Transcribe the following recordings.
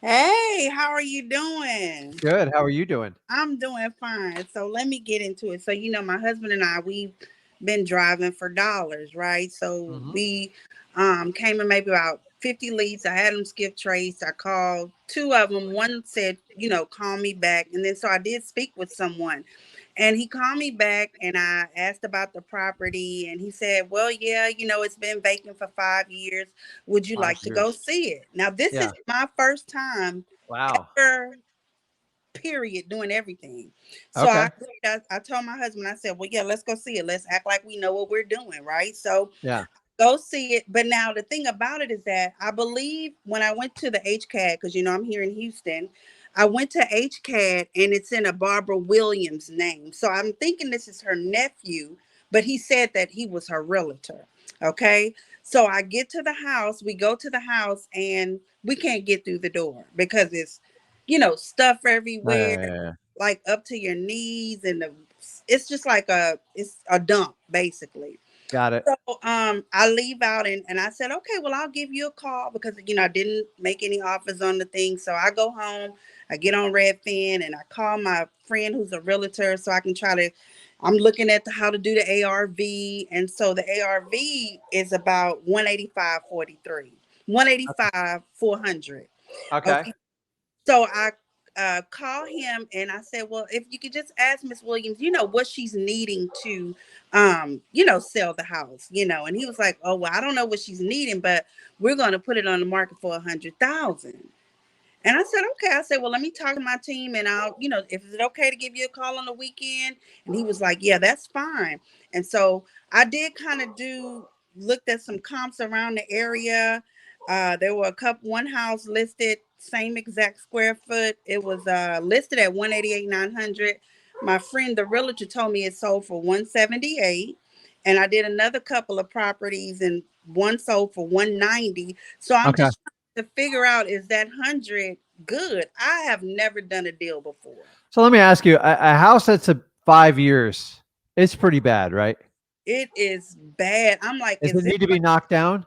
Hey, how are you doing? Good. How are you doing? I'm doing fine. So let me get into it. So, my husband and we've been driving for dollars, right? So Hmm. we came in maybe about 50 leads. I had them skip trace. I called two of them. One said, call me back. And then so I did speak with someone. And he called me back and I asked about the property. And he said, well, yeah, it's been vacant for 5 years. Would you Five like to go years. see it? Now, this is Yeah. my first time Wow. ever, period, doing everything. So I Okay. agreed. I told my husband, I said, well, yeah, let's go see it. Let's act like we know what we're doing, right? So Yeah. go see it. But now the thing about it is that I believe when I went to the HCAD, because I'm here in Houston, I went to HCAD and it's in a Barbara Williams name. So I'm thinking this is her nephew, but he said that he was her realtor. Okay. So I get to the house, we go to the house, and we can't get through the door because it's, stuff Yeah. everywhere, Yeah. Yeah. like up to your knees, and it's just like it's a dump basically. Got it. So I leave out and I said, okay, well, I'll give you a call because I didn't make any offers on the thing. So I go home, I get on Redfin and I call my friend who's a realtor so I can try to. I'm looking at how to do the ARV, and so the ARV is about 185.43, 185 400. Okay. Okay, so I call him and I said, well, if you could just ask Miss Williams, what she's needing to, sell the house, and he was like, oh, well, I don't know what she's needing, but we're going to put it on the market for 100,000. And I said, okay. I said, well, let me talk to my team and I'll, if it's okay to give you a call on the weekend. And he was like, yeah, that's fine. And so I did kind of looked at some comps around the area. There were one house listed, same exact square foot. It was listed at 188,900. My friend, the realtor, told me it sold for 178. And I did another couple of properties and one sold for 190. So I'm Okay. just to figure out, is that 100 good? I have never done a deal before. So let me ask you, a house that's 5 years, it's pretty bad, right? It is bad. I'm like, Does is it this need to be like, knocked down?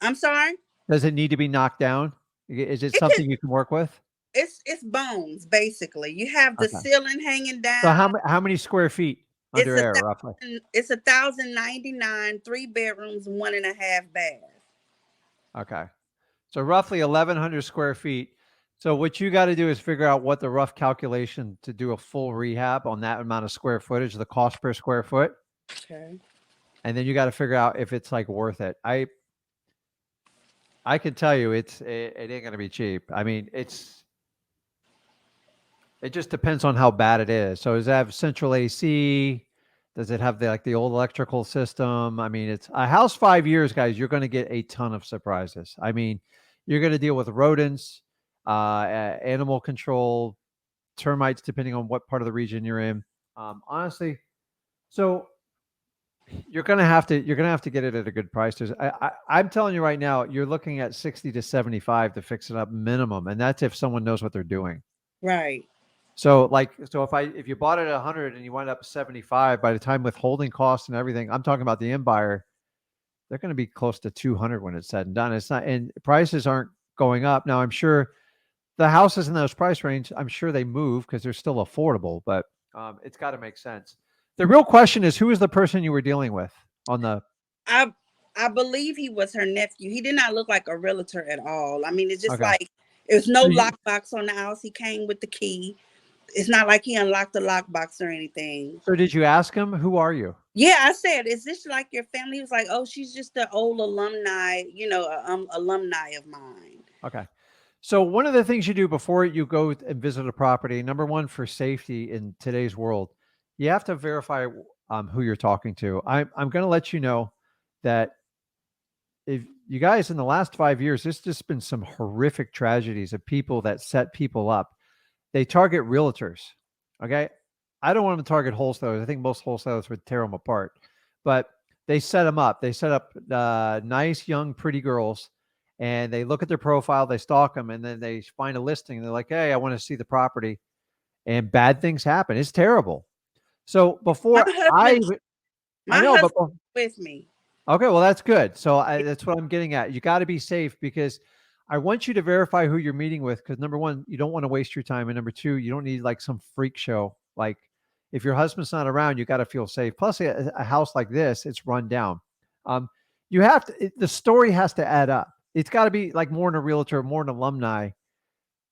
I'm sorry? Does it need to be knocked down? Is it It can, something you can work with? it's bones basically. You have the Okay. ceiling hanging So down. how many square feet It's under air roughly? it's 1,099, 3 bedrooms, 1.5 baths. Okay. So roughly 1,100 square feet. So what you got to do is figure out what the rough calculation to do a full rehab on that amount of square footage, the cost per square foot, Okay. and then you got to figure out if it's like worth it. I can tell you it ain't gonna be cheap. I mean, it just depends on how bad it is. So does it have central AC? Does it have the old electrical system? I mean, it's a house 5 years, guys. You're going to get a ton of surprises. I mean, you're going to deal with rodents, animal control, termites, depending on what part of the region you're in. Honestly, so you're gonna have to get it at a good price. I'm telling you right now, you're looking at 60 to 75 to fix it up minimum, and that's if someone knows what they're doing. Right. So if you bought it at 100 and you wind up 75, by the time with holding costs and everything, I'm talking about the end buyer, they're going to be close to 200 when it's said and done. It's not, and prices aren't going up. Now, I'm sure the houses in those price range, I'm sure they move because they're still affordable, but it's got to make sense. The real question is, who is the person you were dealing with on the? I I believe he was her nephew. He did not look like a realtor at all. I mean, it's just Okay. like there's no So you, lockbox on the house. He came with the key. It's not like he unlocked the lockbox or anything. so did you ask him, who are you? Yeah, I said, "Is this like your family?" He was like, "Oh, she's just an old alumni, alumni of mine." Okay. So one of the things you do before you go and visit a property, number one, for safety in today's world, you have to verify who you're talking to. I'm going to let you know that if you guys in the last 5 years, there's just been some horrific tragedies of people that set people up. They target realtors. Okay. I don't want them to target wholesalers. I think most wholesalers would tear them apart, but they set them up. They set up nice, young, pretty girls, and they look at their profile, they stalk them, and then they find a listing. And they're like, hey, I want to see the property. And bad things happen. It's terrible. So My before husband, I my know, but husband with me. okay, well, that's good. So that's what I'm getting at. You got to be safe because I want you to verify who you're meeting with because number one, you don't want to waste your time, and number two, you don't need like some freak show. Like if your husband's not around, you got to feel safe. Plus, a house like this, it's run down. Um, you have to. The story has to add up. It's got to be like more than a realtor, more than alumni.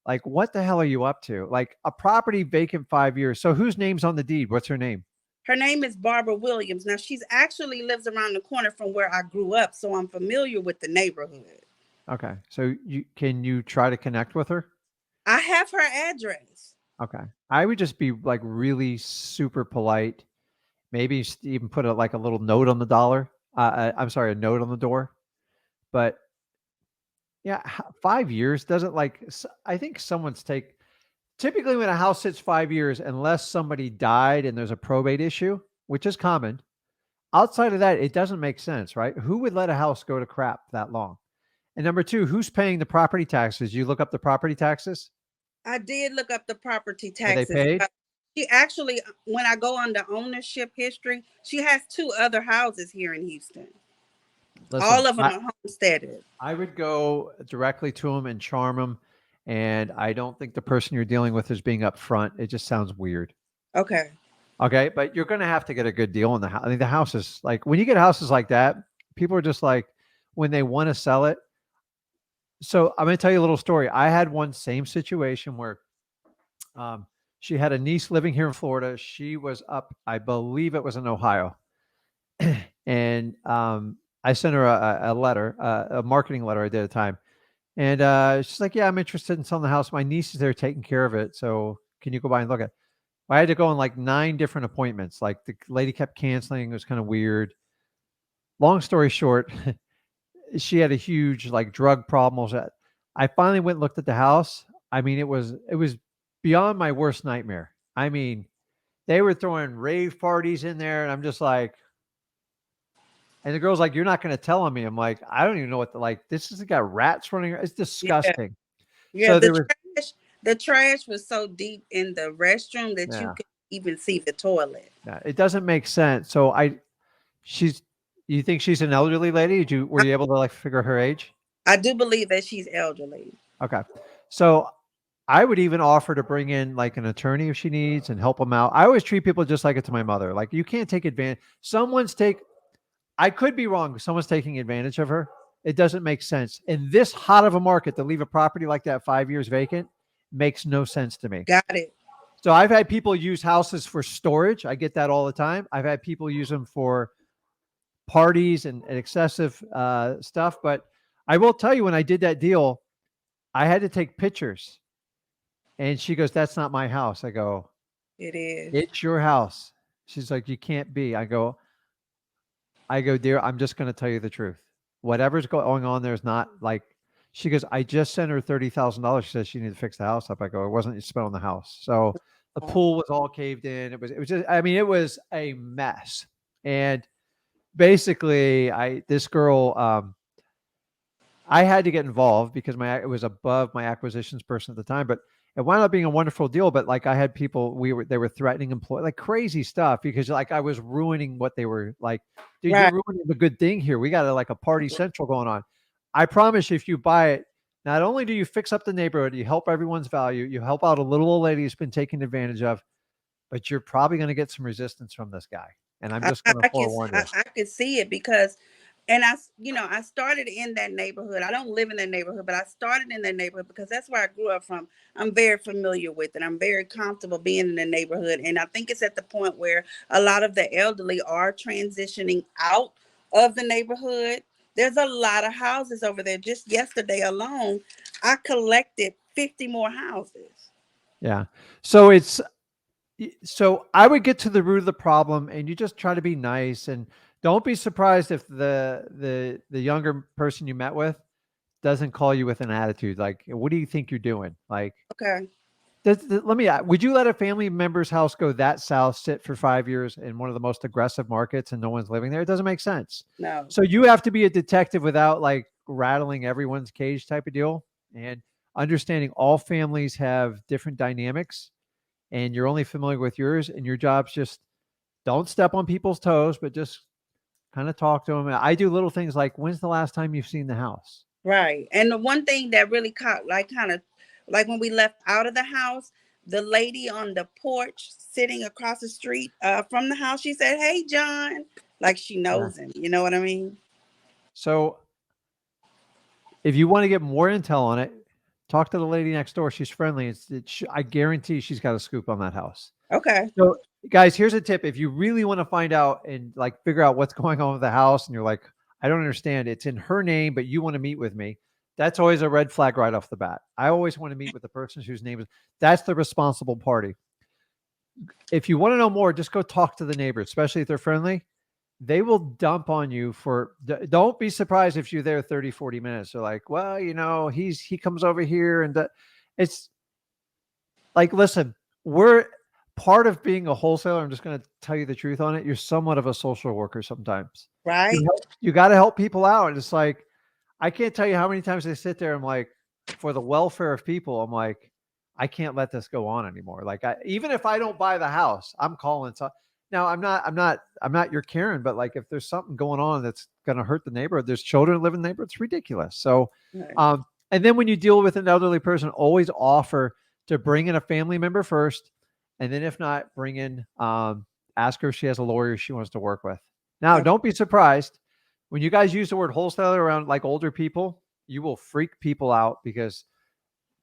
Like, what the hell are you up to? Like a property vacant 5 years. So whose name's on the deed? What's her name? Her name is Barbara Williams. Now she's actually lives around the corner from where I grew up, so I'm familiar with the neighborhood. Okay. So you try to connect with her? I have her address. Okay. I would just be like really super polite. Maybe even put like a little note on the dollar. I'm sorry, a note on the door. But yeah, 5 years doesn't like. I think someone's take. Typically, when a house sits 5 years, unless somebody died and there's a probate issue, which is common, outside of that, it doesn't make sense, right? Who would let a house go to crap that long? And number two, who's paying the property taxes? You look up the property taxes. I did look up the property Are they taxes. paid? She actually, when I go on the ownership history, she has two other houses here in Houston. Listen, All of them are homesteaded. I would go directly to them and charm them. And I don't think the person you're dealing with is being upfront. It just sounds weird. Okay. Okay. But you're going to have to get a good deal in the house. I mean, the house is like, when you get houses like that, people are just like, when they want to sell it. So I'm going to tell you a little story. I had one same situation where um, she had a niece living here in Florida. She was up, I believe it was in Ohio. And I sent her a letter, a marketing letter I did at the time. And she's like, yeah, I'm interested in selling the house. My niece is there taking care of it. So can you go by and look at it? I had to go on like 9 different appointments. Like the lady kept canceling. It was kind of weird. Long story short, she had a huge like drug problem. I finally went and looked at the house. I mean, it was beyond my worst nightmare. I mean, they were throwing rave parties in there, and I'm just like, and the girl's like, "You're not going to tell on me." I'm like, "I don't even know what the like. This has got rats running. It's Yeah. disgusting." Yeah. So there was, The trash was so deep in the restroom that you yeah, could even see the toilet. yeah, it doesn't make sense. So she's, you think she's an elderly lady? Were I, you able to like figure her age? I do believe that she's elderly. Okay, so I would even offer to bring in like an attorney if she needs and help them out. I always treat people just like it to my mother. Like you can't take advantage. I could be wrong. Someone's taking advantage of her. It doesn't make sense. In this hot of a market to leave a property like that 5 years vacant makes no sense to me. Got it. So I've had people use houses for storage. I get that all the time. I've had people use them for parties and excessive stuff. But I will tell you, when I did that deal, I had to take pictures. And she goes, "That's not my house." I go, It is. "It's your house." She's like, "You can't be." I go, "Dear, I'm just going to tell you the truth. Whatever's going on there is not like," she goes, "I just sent her $30,000. She says she needed to fix the house up." I go, "It wasn't spent on the house." So the pool was all caved in. It was just, I mean, it was a mess. And basically this girl, I had to get involved because it was above my acquisitions person at the time, but it wound up being a wonderful deal. But like I had people, they were threatening employees, like crazy stuff because like I was ruining what they were like, dude, you're Right. ruining the good thing here. We got like a party central going on. I promise you, if you buy it, not only do you fix up the neighborhood, you help everyone's value, you help out a little old lady who's been taken advantage of, but you're probably going to get some resistance from this guy. And I'm just going to forewarn you. I could see it because, and I started in that neighborhood. I don't live in that neighborhood, but I started in that neighborhood because that's where I grew up from. I'm very familiar with it. I'm very comfortable being in the neighborhood, and I think it's at the point where a lot of the elderly are transitioning out of the neighborhood. There's a lot of houses over there. Just yesterday alone, I collected 50 more houses. Yeah. So so I would get to the root of the problem, and you just try to be nice, and don't be surprised if the younger person you met with doesn't call you with an attitude like, "What do you think you're doing?" Like, Okay. let me would you let a family member's house go that south, sit for 5 years in one of the most aggressive markets, and no one's living there? It doesn't make sense. No. So you have to be a detective without like rattling everyone's cage type of deal, and understanding all families have different dynamics, and you're only familiar with yours, and your job's just don't step on people's toes, but just kind of talk to them. I do little things like, when's the last time you've seen the house? Right. And the one thing that really caught, like, kind of like when we left out of the house, the lady on the porch sitting across the street from the house, she said, "Hey, John," like she Yeah. knows him. You know what I mean? So if you want to get more intel on it, talk to the lady next door. She's friendly. I guarantee she's got a scoop on that house. Okay. So, guys, here's a tip. If you really want to find out and like figure out what's going on with the house, and you're like, I don't understand, it's in her name, but you want to meet with me, that's always a red flag right off the bat. I always want to meet with the person whose name is, that's the responsible party. If you want to know more, just go talk to the neighbors, especially if they're friendly. They will dump on you for, don't be surprised if you're there 30, 40 minutes. They're like, well, he comes over here and it's like, listen, we're part of being a wholesaler. I'm just going to tell you the truth on it. You're somewhat of a social worker sometimes. Right. You got to help people out. And it's like, I can't tell you how many times I sit there. I'm like, for the welfare of people, I'm like, I can't let this go on anymore. Like, even if I don't buy the house, I'm calling. So now I'm not your Karen, but like, if there's something going on that's going to hurt the neighborhood, there's children living in the neighborhood. It's ridiculous. So, Right. and then when you deal with an elderly person, always offer to bring in a family member first. And then if not, bring in, ask her if she has a lawyer she wants to work with. Now, Okay. don't be surprised when you guys use the word wholesaler around like older people, you will freak people out because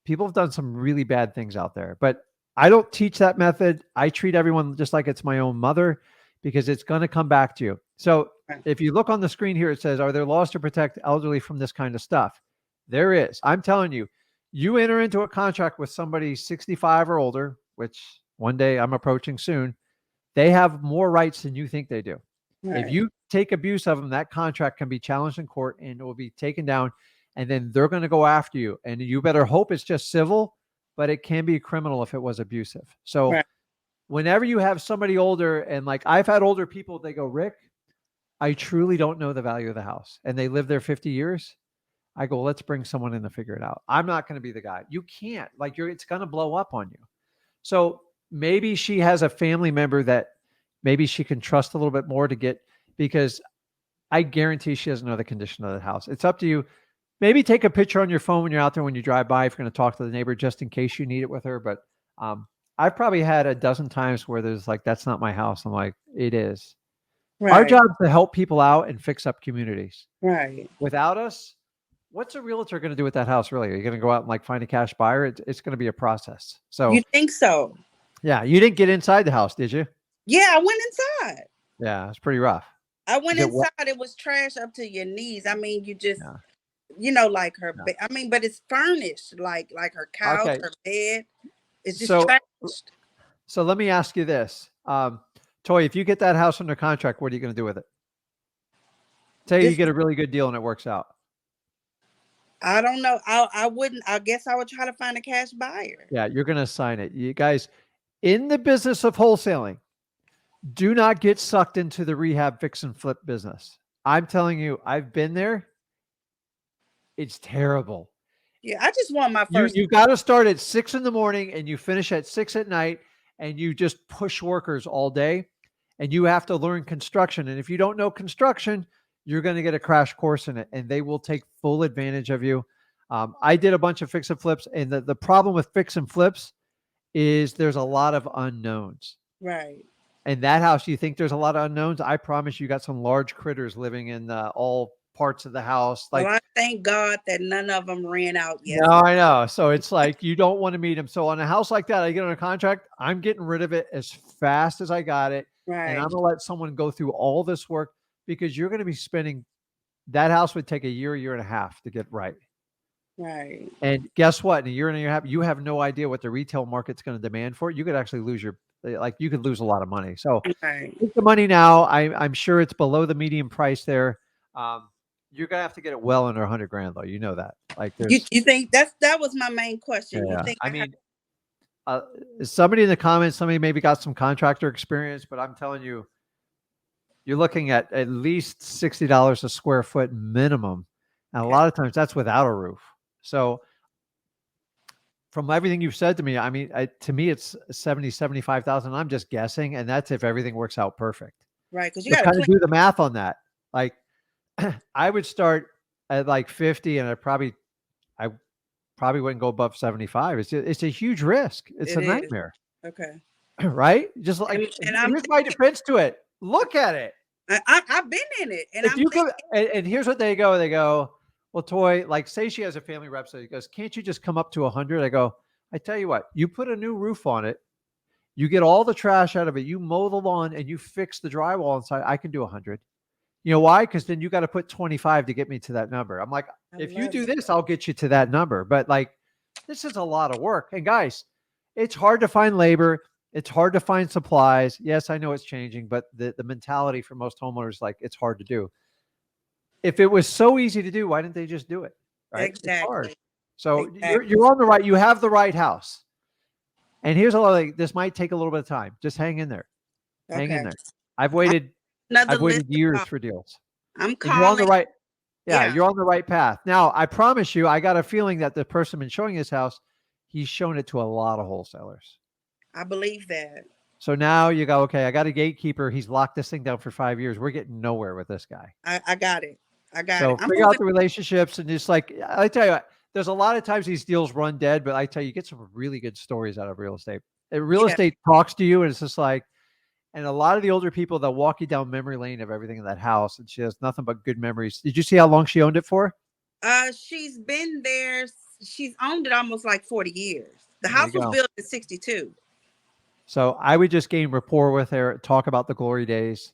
people have done some really bad things out there. But I don't teach that method. I treat everyone just like it's my own mother because it's going to come back to you. So Right. if you look on the screen here, it says, are there laws to protect elderly from this kind of stuff? There is. I'm telling you, you enter into a contract with somebody 65 or older, which one day I'm approaching soon, they have more rights than you think they do. If Right. you take abuse of them, that contract can be challenged in court and it will be taken down. And then they're going to go after you. And you better hope it's just civil, but it can be criminal if it was abusive. So Right. whenever you have somebody older, and like I've had older people, they go, Rick, I truly don't know the value of the house. And they live there 50 years. I go, let's bring someone in to figure it out. I'm not going to be the guy. You can't. Like it's going to blow up on you. So maybe she has a family member that maybe she can trust a little bit more to get, because I guarantee she doesn't know the condition of the house. It's up to you. Maybe take a picture on your phone when you're out there, when you drive by, if you're going to talk to the neighbor, just in case you need it with her. But I've probably had a dozen times where there's like, that's not my house. I'm like, it is. Our Right. job is to help people out and fix up communities. Right. Without us, what's a realtor going to do with that house? Really? Are you going to go out and like find a cash buyer? It's going to be a process. You So think so? yeah, you didn't get inside the house, did you? Yeah, I went inside. Yeah, it's pretty rough. I went Is it what? inside. It was trash up to your knees. I mean, you just, Yeah, like her yeah. bed. I mean, but it's furnished, like her couch, Okay. her bed. It's just So trashed. so let me ask you this. Toy, if you get that house under contract, what are you going to do with it? Say you This get a really good deal and it works out. I don't know. I wouldn't. I guess I would try to find a cash buyer. Yeah, you're going to sign it. You guys, in the business of wholesaling, do not get sucked into the rehab fix and flip business. I'm telling you, I've been there. It's terrible. Yeah, I just want my You first. you got to start at 6 in the morning and you finish at 6 at night, and you just push workers all day, and you have to learn construction. And if you don't know construction, you're going to get a crash course in it, and they will take full advantage of you. I did a bunch of fix and flips, and the problem with fix and flips is there's a lot of unknowns. Right. And that house, you think there's a lot of unknowns? I promise you got some large critters living in all parts of the house. Well, Like, I thank God that none of them ran out no, yesterday. I know. So it's like you don't want to meet them. So on a house like that, I get on a contract, I'm getting rid of it as fast as I got it. And I'm Right. going to let someone go through all this work, because you're going to be spending, that house would take a year and a half to get right. Right. And guess what? In a year and a half, you have no idea what the retail market's going to demand for it. You could actually lose you could lose a lot of money. So Right. take the money now. I'm sure it's below the median price there. Um, you're gonna have to get it well under 100 grand, though. You know that. Like, there's, You think that was my main question? You yeah. think I I have? mean, uh, somebody in the comments, somebody maybe got some contractor experience, but I'm telling you, you're looking at least $60 a square foot minimum, and a Okay. lot of times that's without a roof. So from everything you've said to me, I mean, to me, it's 70, 75,000. I'm just guessing, and that's if everything works out perfect. Right. Because you So got to kind of clean. do the math on that. Like, I would start at like 50, and I probably wouldn't go above 75. It's a huge risk. It's It a is. nightmare, Okay. right? Just like, And I'm here's my defense to it. Look at it. I've been in it, and If I'm you go, thinking, and here's what they go, well, Toy, like, say she has a family rep, so he goes, can't you just come up to 100? I go, I tell you what, you put a new roof on it, you get all the trash out of it, you mow the lawn, and you fix the drywall inside. I can do 100. You know why? Because then you got to put 25 to get me to that number. I'm like, I if you love do it. this, I'll get you to that number. But like, this is a lot of work. And guys, it's hard to find labor. It's hard to find supplies. Yes, I know it's changing, but the mentality for most homeowners, like, it's hard to do. If it was so easy to do, why didn't they just do it? Right? It's hard. Exactly. So Exactly. you're on the right. You have the right house. And here's a lot of, like, this might take a little bit of time. Just hang in there. Hang in Okay. there. I've I have waited another I've list waited to years call. for deals. I'm And you're on the calling. right. Yeah, Yeah, you're on the right path. Now, I promise you, I got a feeling that the person been showing his house, he's shown it to a lot of wholesalers. I believe that. So now you go, okay, I got a gatekeeper. He's locked this thing down for 5 years. We're getting nowhere with this guy. I got it. I got it. So I'm figure out moving. the relationships, and just like I tell you what, there's a lot of times these deals run dead, but I tell you, get some really good stories out of real estate. And real Yeah. estate talks to you, and it's just like, and a lot of the older people that walk you down memory lane of everything in that house, and she has nothing but good memories. Did you see how long she owned it for? She's been there. She's owned it almost like 40 years. The There you house was go. built in 62. So I would just gain rapport with her, talk about the glory days.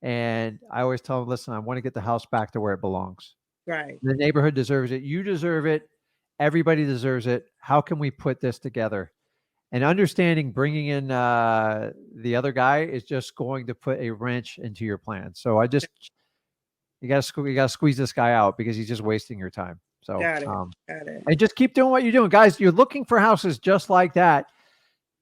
And I always tell them, listen, I want to get the house back to where it belongs. Right. The neighborhood deserves it. You deserve it. Everybody deserves it. How can we put this together? And understanding bringing in the other guy is just going to put a wrench into your plan. So you got to squeeze this guy out because he's just wasting your time. So Got it. Got it. and just keep doing what you're doing, guys. You're looking for houses just like that.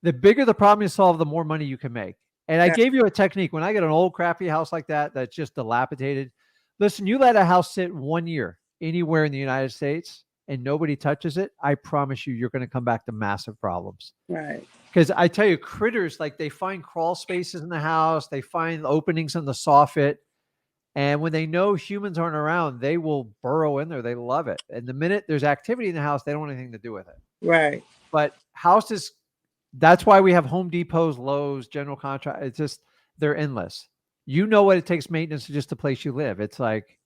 The bigger the problem you solve, the more money you can make. And I Got gave you a technique. When I get an old crappy house like that, that's just dilapidated, listen, you let a house sit 1 year anywhere in the United States and nobody touches it, I promise you, you're going to come back to massive problems. right. Because I tell you, critters, like, they find crawl spaces in the house, they find openings in the soffit. And when they know humans aren't around, they will burrow in there. They love it. And the minute there's activity in the house, they don't want anything to do with it. Right. But houses, that's why we have Home Depots, Lowe's, general contract. It's just, they're endless. You know what it takes maintenance to just the place you live. It's like,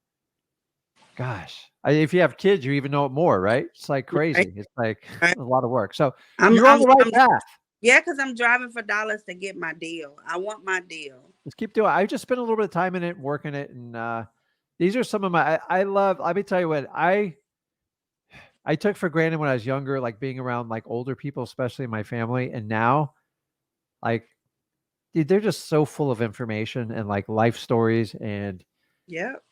gosh, if you have kids, you even know it more, right? It's like Right. crazy. It's like Right. a lot of work. So I'm you're on I'm the right I'm path. yeah, because I'm driving for dollars to get my deal. I want my deal. Let's keep doing it. I just spent a little bit of time in it, working it. And these are some of my, I love, let me tell you what, I took for granted when I was younger, like being around like older people, especially in my family. And now, like, dude, they're just so full of information and like life stories. And Yep.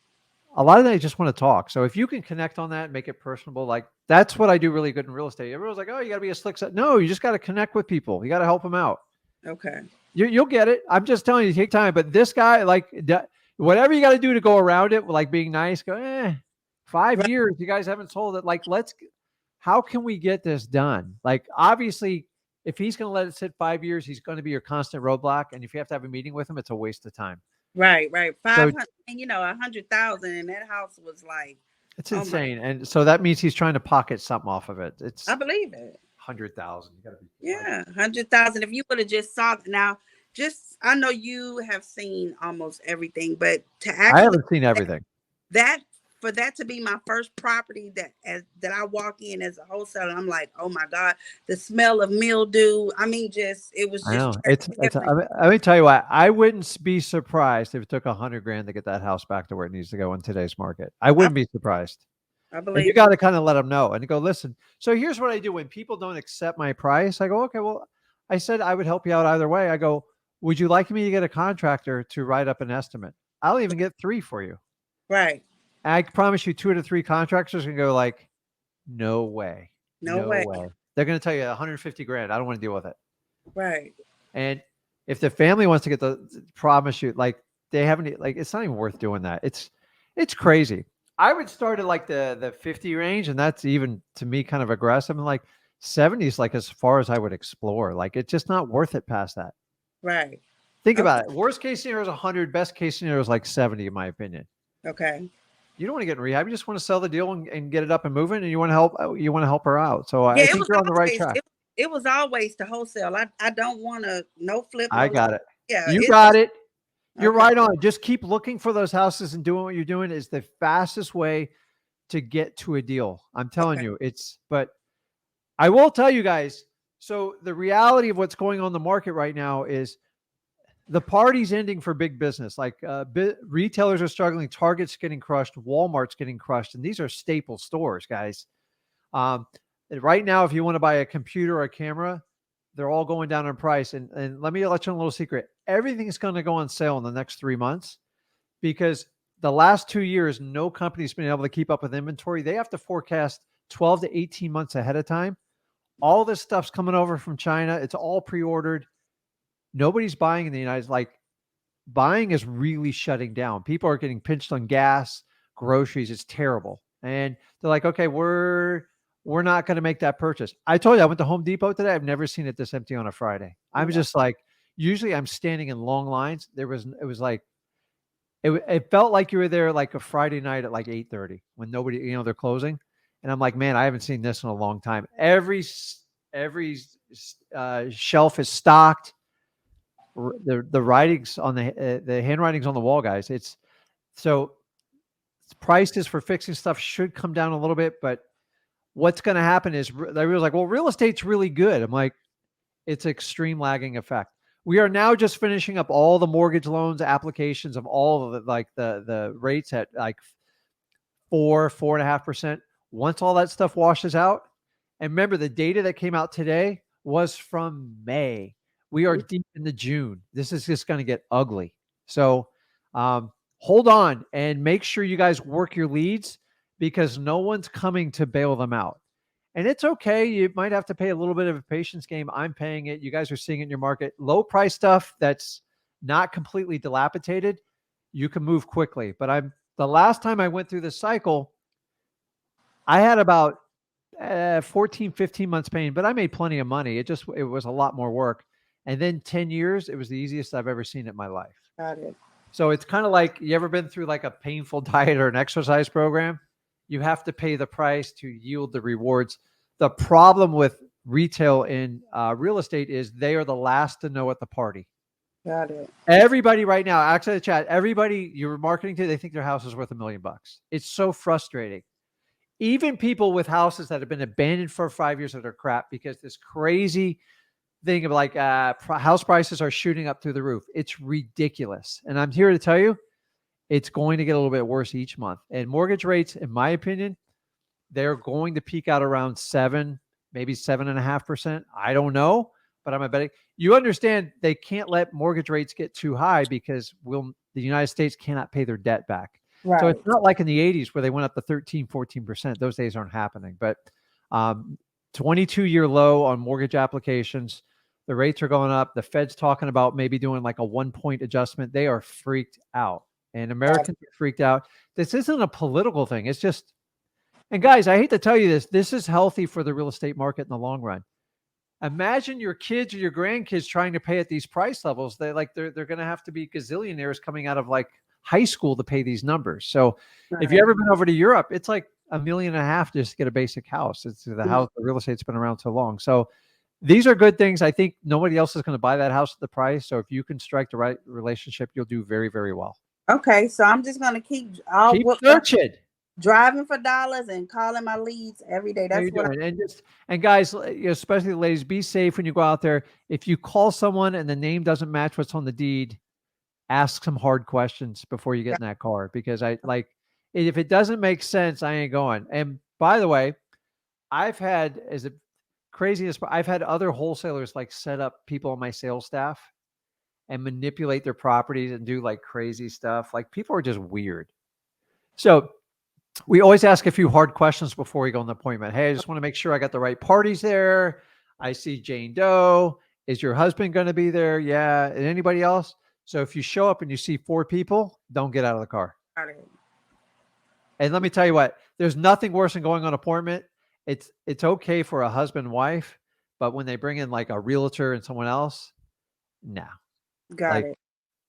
a lot of them just want to talk. So if you can connect on that and make it personable, like, that's what I do really good in real estate. Everyone's like, oh, you got to be a slick set. No, you just got to connect with people. You got to help them out. Okay. You'll get it. I'm just telling you, take time. But this guy, like, whatever you got to do to go around it, like being nice, go, 5 years, you guys haven't sold it. Like, how can we get this done? Like, obviously, if he's going to let it sit 5 years, he's going to be your constant roadblock. And if you have to have a meeting with him, it's a waste of time. Right. Right. So 500, and 100,000, and that house was like, it's oh my, insane. And so that means he's trying to pocket something off of it. I It's believe it. 100,000. You got to be like, Yeah, 100,000. If you would have just saw now, just I know you have seen almost everything, but to I actually haven't seen everything. that for that to be my first property that I walk in as a wholesaler, I'm like, oh my God, the smell of mildew. I mean, just it was I just know it's. different. Let me tell you what. I wouldn't be surprised if it took 100 grand to get that house back to where it needs to go in today's market. I I, wouldn't be surprised. I And you believe got to kind of let them know and go, listen. So here's what I do when people don't accept my price. I go, okay, well, I said I would help you out either way. I go, would you like me to get a contractor to write up an estimate? I'll even get 3 for you. right. I promise you, 2 to 3 contractors can go like, no way, No no way. way. They're going to tell you 150 grand. I don't want to deal with it. Right. And if the family wants to get promise you, like, they haven't, like, it's not even worth doing that. It's crazy. I would start at like the 50 range, and that's even to me kind of aggressive. And like 70 is like as far as I would explore. Like, it's just not worth it past that. Right. Think Okay. about it. Worst case scenario is 100. Best case scenario is like 70, in my opinion. Okay. You don't want to get in rehab. You just want to sell the deal and get it up and moving, and you want to help her out. So Yeah, I it think was you're on the right always track. it was always to wholesale. I don't want to no flip, I no lease. got it. Yeah, You it's got it. You're okay. right on. Just keep looking for those houses and doing what you're doing is the fastest way to get to a deal. I'm telling Okay. you, but I will tell you guys. So the reality of what's going on in the market right now is the party's ending for big business. Like retailers are struggling, Target's getting crushed, Walmart's getting crushed, and these are staple stores, guys. Um, right now, if you want to buy a computer or a camera, they're all going down in price. And let me let you know a little secret: everything's going to go on sale in the next 3 months because the last 2 years, no company's been able to keep up with inventory. They have to forecast 12 to 18 months ahead of time. All this stuff's coming over from China. It's all pre-ordered. Nobody's buying in the United States. Like buying is really shutting down. People are getting pinched on gas, groceries. It's terrible. And they're like, okay, we're not going to make that purchase. I told you I went to Home Depot today. I've never seen it this empty on a Friday. I'm Wow. just like, usually I'm standing in long lines. It was like it felt like you were there like a Friday night at like 8:30 when nobody, they're closing. And I'm like, man, I haven't seen this in a long time. Every shelf is stocked. The writings on the handwritings on the wall, guys. It's so prices for fixing stuff should come down a little bit, but what's going to happen is they was like, well, real estate's really good. I'm like, it's extreme lagging effect. We are now just finishing up all the mortgage loans applications of all of the rates at like 4.5%. Once all that stuff washes out, and remember the data that came out today was from May. We are deep into June. This is just going to get ugly. So hold on and make sure you guys work your leads because no one's coming to bail them out. And it's okay. You might have to pay a little bit of a patience game. I'm paying it. You guys are seeing it in your market. Low price stuff that's not completely dilapidated, you can move quickly. But the last time I went through this cycle, I had about 14, 15 months paying, but I made plenty of money. It was a lot more work. And then 10 years, it was the easiest I've ever seen it in my life. Got it. So it's kind of like you ever been through like a painful diet or an exercise program? You have to pay the price to yield the rewards. The problem with retail in real estate is they are the last to know at the party. Got it. Everybody right now, actually the chat, everybody you're marketing to, they think their house is worth $1 million. It's so frustrating. Even people with houses that have been abandoned for 5 years that are crap because this crazy thing of like house prices are shooting up through the roof. It's ridiculous. And I'm here to tell you, it's going to get a little bit worse each month. And mortgage rates, in my opinion, they're going to peak out around 7, maybe 7.5%. I don't know, but I'm a betting. You understand they can't let mortgage rates get too high because the United States cannot pay their debt back. So Right. it's not like in the 80s where they went up to 13, 14%. Those days aren't happening. But 22-year low on mortgage applications. The rates are going up. The Fed's talking about maybe doing like a 1-point adjustment. They are freaked out. And Americans are freaked out. This isn't a political thing. It's just, and guys, I hate to tell you this, this is healthy for the real estate market in the long run. Imagine your kids or your grandkids trying to pay at these price levels. They're going to have to be gazillionaires coming out of like high school to pay these numbers. So if you've ever been over to Europe, it's like $1.5 million just to get a basic house. It's the house, the real estate's been around so long. So these are good things. I think nobody else is going to buy that house at the price. So if you can strike the right relationship, you'll do very, very well. Okay, so I'm just gonna keep Keep searching. driving for dollars and calling my leads every day. How That's you what doing? And guys, especially the ladies, be safe when you go out there. If you call someone and the name doesn't match what's on the deed, ask some hard questions before you get in that car because if it doesn't make sense, I ain't going. And by the way, I've had as a craziness, but I've had other wholesalers like set up people on my sales staff and manipulate their properties and do like crazy stuff. Like people are just weird. So we always ask a few hard questions before we go on the appointment. Hey, I just want to make sure I got the right parties there. I see Jane Doe. Is your husband going to be there? Yeah. And anybody else? So if you show up and you see 4 people, don't get out of the car. And let me tell you what, there's nothing worse than going on an appointment. It's okay for a husband and wife, but when they bring in like a realtor and someone else, no. got it.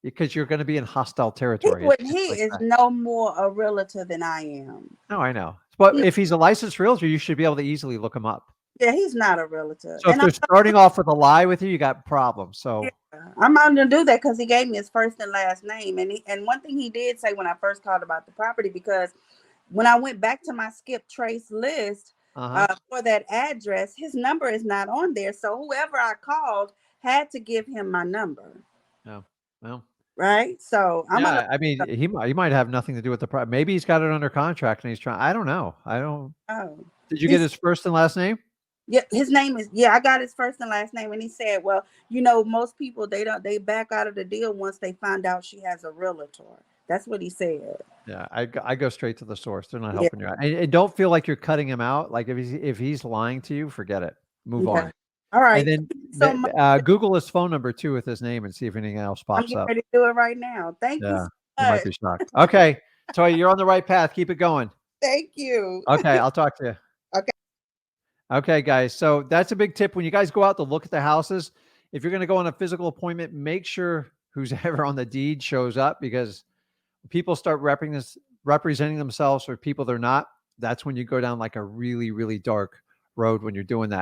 because you're going to be in hostile He territory. It's wouldn't. just He like is that. no more a realtor than I am. No, I know. But No, if he's a licensed realtor, you should be able to easily look him up. yeah, he's not a realtor, So if and they're starting off with a lie with you, you got problems. yeah, So, I'm not gonna do that because he gave me his first and last name, and one thing he did say when I first called about the property, because when I went back to my skip trace list uh-huh. for that address, his number is not on there. So whoever I called had to give him my number, Yeah. Well, right? So I'm gonna. yeah. I mean, he might have nothing to do with the problem. Maybe he's got it under contract and he's trying. I don't know. I don't. Oh, Did you get he's his first and last name? yeah. His name is yeah. I got his first and last name, and he said, "Well, most people they back out of the deal once they find out she has a realtor." That's what he said. Yeah, I go straight to the source. They're not Yeah. helping you out, and don't feel like you're cutting him out. Like if he's lying to you, forget it. Move Okay. on. All And right. then Thank you so much. Google his phone number too with his name and see if anything else I'm pops getting up. ready to do it right now. Thank you so Yeah, you might much. be shocked. Okay, so you're on the right path. Keep it going. Thank you. Okay, I'll talk to you. Okay. Okay, guys. So that's a big tip when you guys go out to look at the houses. If you're going to go on a physical appointment, make sure who's ever on the deed shows up, because people start representing themselves for people they're not. That's when you go down like a really, really dark road when you're doing that.